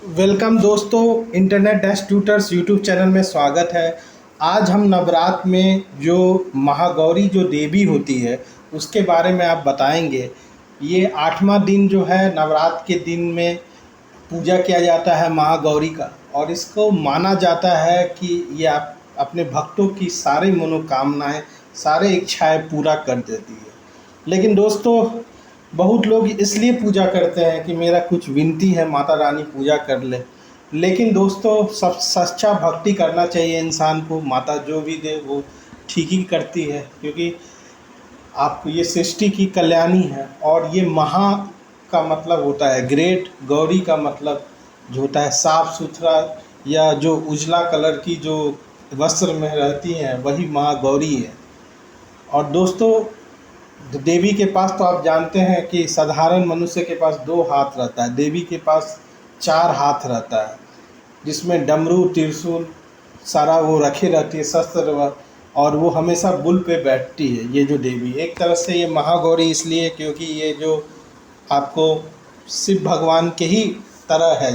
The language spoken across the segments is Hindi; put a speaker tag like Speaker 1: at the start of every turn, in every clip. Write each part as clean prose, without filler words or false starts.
Speaker 1: वेलकम दोस्तों, internet dash tutors YouTube channel में स्वागत है। आज हम नवरात्र में जो महागौरी जो देवी होती है उसके बारे में आप बताएंगे। ये 8वां दिन जो है नवरात्र के दिन में पूजा किया जाता है महागौरी का, और इसको माना जाता है कि ये आप अपने भक्तों की सारी मनोकामनाएं, सारे इच्छाएं पूरा कर देती है। लेकिन दोस्तों, बहुत लोग इसलिए पूजा करते हैं कि मेरा कुछ विनती है, माता रानी पूजा कर ले। लेकिन दोस्तों, सब सच्चा भक्ति करना चाहिए इंसान को। माता जो भी दे वो ठीक ही करती है, क्योंकि आपको ये सृष्टि की कल्याणी है। और ये महा का मतलब होता है ग्रेट, गौरी का मतलब जो होता है साफ सुथरा, या जो उजला कलर की जो वस्त्र में रहती हैं वही महागौरी है। और दोस्तों, देवी के पास तो आप जानते हैं कि साधारण मनुष्य के पास 2 हाथ रहता है, देवी के पास 4 हाथ रहता है, जिसमें डमरू त्रिशूल सारा वो रखे रहती है, शस्त्र और वो हमेशा बुल पे बैठती है। ये जो देवी एक तरह से ये महागौरी इसलिए क्योंकि ये जो आपको शिव भगवान के ही तरह है।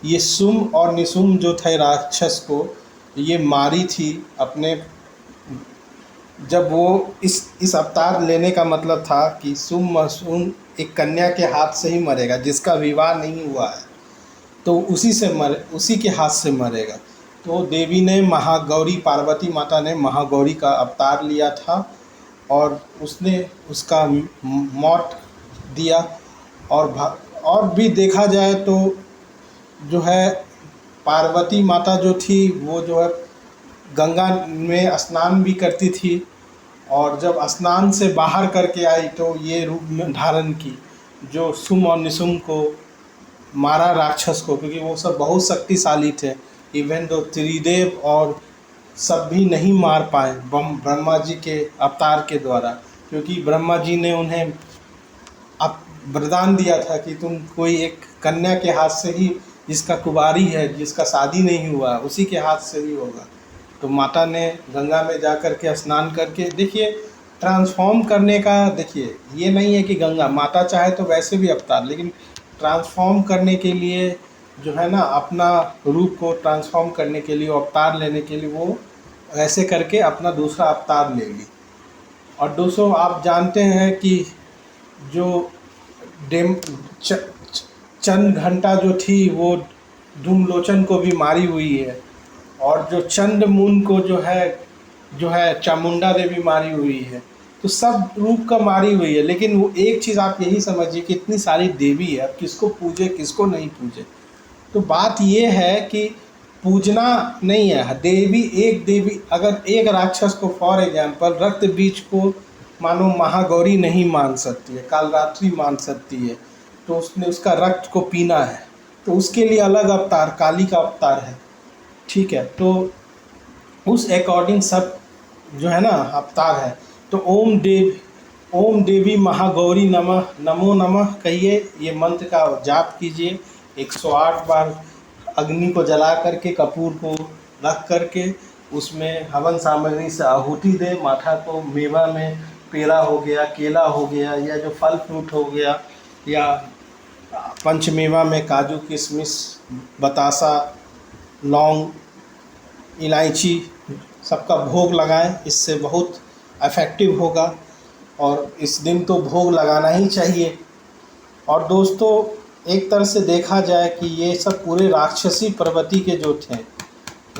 Speaker 1: ये सुम और निसुम जो थे राक्षस को ये मारी थी अपने, जब वो इस अवतार लेने का मतलब था कि सुम मसूम एक कन्या के हाथ से ही मरेगा, जिसका विवाह नहीं हुआ है तो उसी के हाथ से मरेगा। तो देवी ने महागौरी, पार्वती माता ने महागौरी का अवतार लिया था और उसने उसका मौत दिया। और भी देखा जाए तो जो है पार्वती माता जो थी वो जो है गंगा में स्नान भी करती थी, और जब स्नान से बाहर करके आई तो ये रूप में धारण की, जो सुम और निसुम को मारा, राक्षस को, क्योंकि वो सब बहुत शक्तिशाली थे। इवन दो त्रिदेव और सब भी नहीं मार पाए ब्रह्मा जी के अवतार के द्वारा, क्योंकि ब्रह्मा जी ने उन्हें अब वरदान दिया था कि तुम कोई एक कन्या के हाथ से ही, जिसका कुंवारी है, जिसका शादी नहीं हुआ, उसी के हाथ से ही होगा। तो माता ने गंगा में जा कर के स्नान करके, देखिए ट्रांसफॉर्म करने का, देखिए ये नहीं है कि गंगा माता चाहे तो वैसे भी अवतार, लेकिन ट्रांसफॉर्म करने के लिए जो है ना, अपना रूप को ट्रांसफॉर्म करने के लिए, अवतार लेने के लिए वो ऐसे करके अपना दूसरा अवतार ले ली। और दोस्तों, आप जानते हैं कि जो डेम चंद घंटा जो थी वो धूमलोचन को भी मारी हुई है, और जो चंद मून को जो है चामुंडा देवी मारी हुई है। तो सब रूप का मारी हुई है। लेकिन वो एक चीज़ आप यही समझिए कि इतनी सारी देवी है, अब किसको पूजे किसको नहीं पूजे। तो बात ये है कि पूजना नहीं है देवी, एक देवी, अगर एक राक्षस को फॉर एग्जांपल रक्त बीज को मानो महागौरी नहीं मान सकती है, कालरात्रि मान सकती है, तो उसने उसका रक्त को पीना है, तो उसके लिए अलग अवतार काली का अवतार है। ठीक है, तो उस अकॉर्डिंग सब जो है ना अवतार है। तो ओम देवी महागौरी नमः, नमो नमः कहिए, ये मंत्र का जाप कीजिए 108 बार। अग्नि को जला करके, कपूर को रख करके उसमें हवन सामग्री से आहुति दे। माता को मेवा में पेड़ा हो गया, केला हो गया, या जो फल फ्रूट हो गया, या पंचमेवा में काजू किशमिश बतासा लौंग इलायची सबका भोग लगाएं। इससे बहुत इफ़ेक्टिव होगा, और इस दिन तो भोग लगाना ही चाहिए। और दोस्तों, एक तरह से देखा जाए कि ये सब पूरे राक्षसी प्रवृत्ति के जो थे,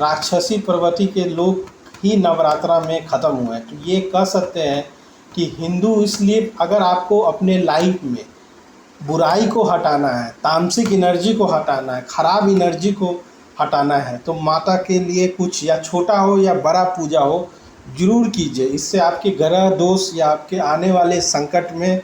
Speaker 1: राक्षसी प्रवृत्ति के लोग ही नवरात्रा में ख़त्म हुए हैं। तो ये कह सकते हैं कि हिंदू, इसलिए अगर आपको अपने लाइफ में बुराई को हटाना है, तामसिक एनर्जी को हटाना है, ख़राब एनर्जी को हटाना है, तो माता के लिए कुछ, या छोटा हो या बड़ा पूजा हो, ज़रूर कीजिए। इससे आपके ग्रह दोष या आपके आने वाले संकट में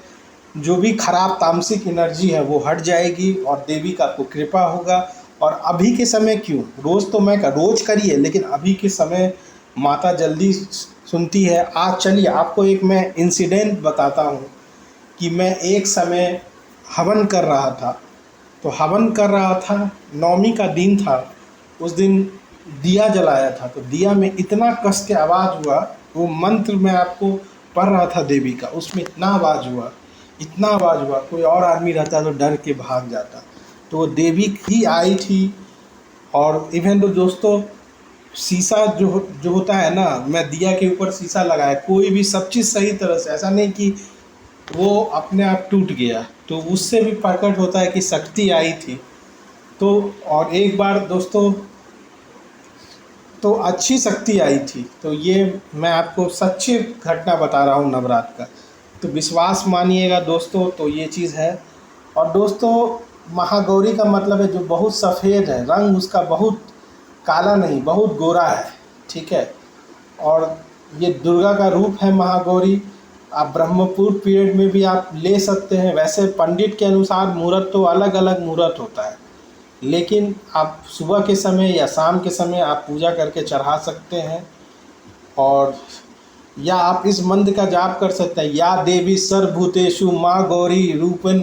Speaker 1: जो भी खराब तामसिक एनर्जी है वो हट जाएगी, और देवी का आपको कृपा होगा। और अभी के समय क्यों, रोज़ तो मैं रोज़ करिए, लेकिन अभी के समय माता जल्दी सुनती है। आज चलिए आपको एक मैं इंसिडेंट बताता हूँ कि मैं एक समय हवन कर रहा था। तो हवन कर रहा था, नवमी का दिन था, उस दिन दिया जलाया था। तो दिया में इतना कस के आवाज़ हुआ, वो मंत्र मैं आपको पढ़ रहा था देवी का, उसमें इतना आवाज़ हुआ, इतना आवाज़ हुआ, कोई और आदमी रहता तो डर के भाग जाता। तो वो देवी ही आई थी। और इवन तो दोस्तों शीशा जो होता है ना, मैं दिया के ऊपर शीशा लगाया, कोई भी सब चीज़ सही तरह से, ऐसा नहीं कि वो अपने आप टूट गया, तो उससे भी प्रकट होता है कि शक्ति आई थी। तो और एक बार दोस्तों तो अच्छी शक्ति आई थी। तो ये मैं आपको सच्ची घटना बता रहा हूँ नवरात्र का, तो विश्वास मानिएगा दोस्तों। तो ये चीज़ है। और दोस्तों महागौरी का मतलब है जो बहुत सफ़ेद है, रंग उसका बहुत काला नहीं, बहुत गोरा है, ठीक है। और ये दुर्गा का रूप है महागौरी। आप ब्रह्मपुर पीरियड में भी आप ले सकते हैं। वैसे पंडित के अनुसार मुहूर्त तो अलग अलग मुहूर्त होता है, लेकिन आप सुबह के समय या शाम के समय आप पूजा करके चढ़ा सकते हैं। और या आप इस मंत्र का जाप कर सकते हैं, या देवी सर्वभूतेषु माँ गौरी रूपिण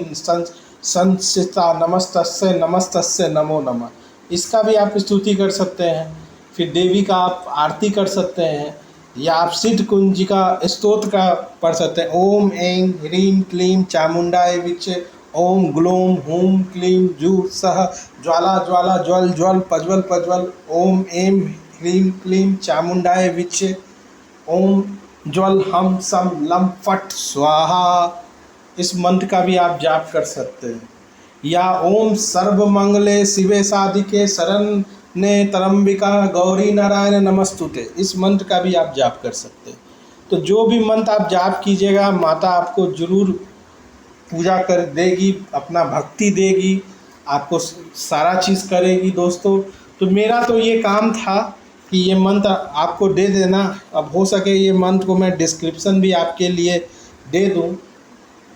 Speaker 1: संस्थिता नमस्तस्यै नमस्तस्यै नमो नमः, इसका भी आप स्तुति कर सकते हैं। फिर देवी का आप आरती कर सकते हैं, या आप सिद्ध कुंजिका स्तोत्र का पढ़ सकते हैं। ओम ऐं ह्रीं क्लीं चामुंडाय विच्चे, ओम ग्लूम हूम क्लीं जू सह ज्वाला ज्वाला ज्वल ज्वल प्रज्वल प्रज्वल, ओम ऐं ह्रीं क्लीं चामुंडाय विच्चे, ओम ज्वल हम सम लम फट स्वाहा, इस मंत्र का भी आप जाप कर सकते हैं। या ओम सर्वमंगले शिवे साधिके शरण ने तरंबिका गौरी नारायण नमस्तुते, इस मंत्र का भी आप जाप कर सकते हैं। तो जो भी मंत्र आप जाप कीजिएगा, माता आपको जरूर पूजा कर देगी, अपना भक्ति देगी, आपको सारा चीज़ करेगी दोस्तों। तो मेरा तो ये काम था कि ये मंत्र आपको दे देना। अब हो सके ये मंत्र को मैं डिस्क्रिप्शन भी आपके लिए दे दूं,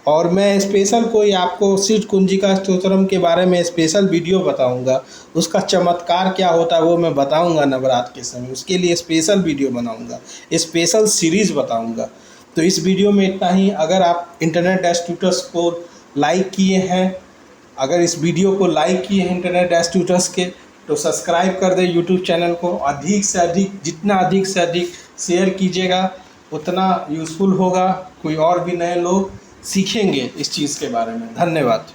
Speaker 1: और मैं स्पेशल कोई आपको सिद्ध कुंजिका स्तोत्रम के बारे में स्पेशल वीडियो बताऊंगा, उसका चमत्कार क्या होता है वो मैं बताऊंगा नवरात्र के समय, उसके लिए स्पेशल वीडियो बनाऊंगा, स्पेशल सीरीज़ बताऊंगा। तो इस वीडियो में इतना ही। अगर आप इंटरनेट डैश ट्यूटर्स को लाइक किए हैं, अगर इस वीडियो को लाइक किए हैं इंटरनेट डैश ट्यूटर्स के, तो सब्सक्राइब कर दें यूट्यूब चैनल को। अधिक से अधिक, जितना अधिक से अधिक शेयर कीजिएगा उतना यूज़फुल होगा, कोई और भी नए लोग सीखेंगे इस चीज़ के बारे में। धन्यवाद।